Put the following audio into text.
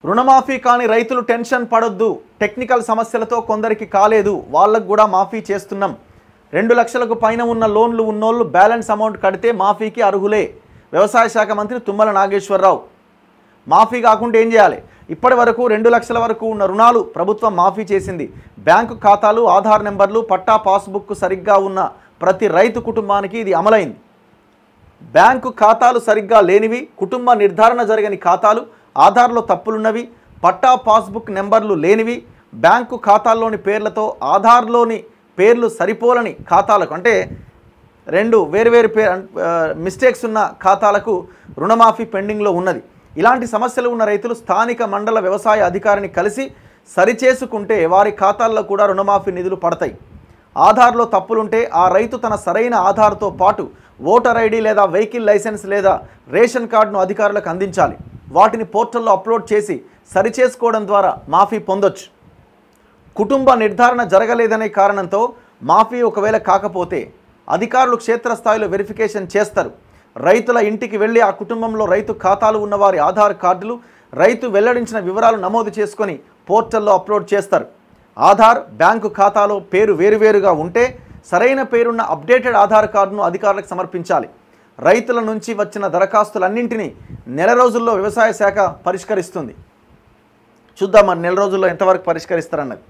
రుణమాఫీ కాని రైతులు టెన్షన్ పడొద్దు. టెక్నికల్ సమస్యలతో కొందరికి కాలేదు, వాళ్ళకు కూడా మాఫీ చేస్తున్నాం. 2 లక్షలకు పైన ఉన్న లోన్లు ఉన్నోళ్ళు బ్యాలెన్స్ అమౌంట్ కడితే మాఫీకి అర్హులే. వ్యవసాయ శాఖ మంత్రి తుమ్మల నాగేశ్వరరావు. మాఫీ కాకుండా ఏం చేయాలి? ఇప్పటి వరకు 2 లక్షల వరకు ఉన్న రుణాలు ప్రభుత్వం మాఫీ చేసింది. బ్యాంకు ఖాతాలు, ఆధార్ నెంబర్లు, పట్టా పాస్బుక్ సరిగ్గా ఉన్న ప్రతి రైతు కుటుంబానికి ఇది అమలైంది. బ్యాంకు ఖాతాలు సరిగ్గా లేనివి, కుటుంబ నిర్ధారణ జరగని ఖాతాలు, ఆధార్లో తప్పులున్నవి, పట్టా పాస్బుక్ నెంబర్లు లేనివి, బ్యాంకు ఖాతాల్లోని పేర్లతో ఆధార్లోని పేర్లు సరిపోలని ఖాతాలకు, అంటే 2 వేరువేరు మిస్టేక్స్ ఉన్న ఖాతాలకు రుణమాఫీ పెండింగ్లో ఉన్నది. ఇలాంటి సమస్యలు ఉన్న రైతులు స్థానిక మండల వ్యవసాయ అధికారిని కలిసి సరిచేసుకుంటే వారి ఖాతాల్లో కూడా రుణమాఫీ నిధులు పడతాయి. ఆధార్లో తప్పులుంటే ఆ రైతు తన సరైన ఆధార్తో పాటు ఓటర్ ఐడి లేదా వెహికల్ లైసెన్స్ లేదా రేషన్ కార్డును అధికారులకు అందించాలి. వాటిని పోర్టల్లో అప్లోడ్ చేసి సరిచేసుకోవడం ద్వారా మాఫీ పొందొచ్చు. కుటుంబ నిర్ధారణ జరగలేదనే కారణంతో మాఫీ ఒకవేళ కాకపోతే అధికారులు క్షేత్రస్థాయిలో వెరిఫికేషన్ చేస్తారు. రైతుల ఇంటికి వెళ్ళి ఆ కుటుంబంలో రైతు ఖాతాలు ఉన్నవారి ఆధార్ కార్డులు, రైతు వెల్లడించిన వివరాలు నమోదు చేసుకొని పోర్టల్లో అప్లోడ్ చేస్తారు. ఆధార్, బ్యాంకు ఖాతాలో పేరు వేరువేరుగా ఉంటే సరైన పేరున్న అప్డేటెడ్ ఆధార్ కార్డును అధికారులకు సమర్పించాలి. రైతుల నుంచి వచ్చిన దరఖాస్తులన్నింటినీ నెల రోజుల్లో వ్యవసాయ శాఖ పరిష్కరిస్తుంది. చూద్దాం మరి నెల రోజుల్లో ఎంతవరకు పరిష్కరిస్తారన్నది.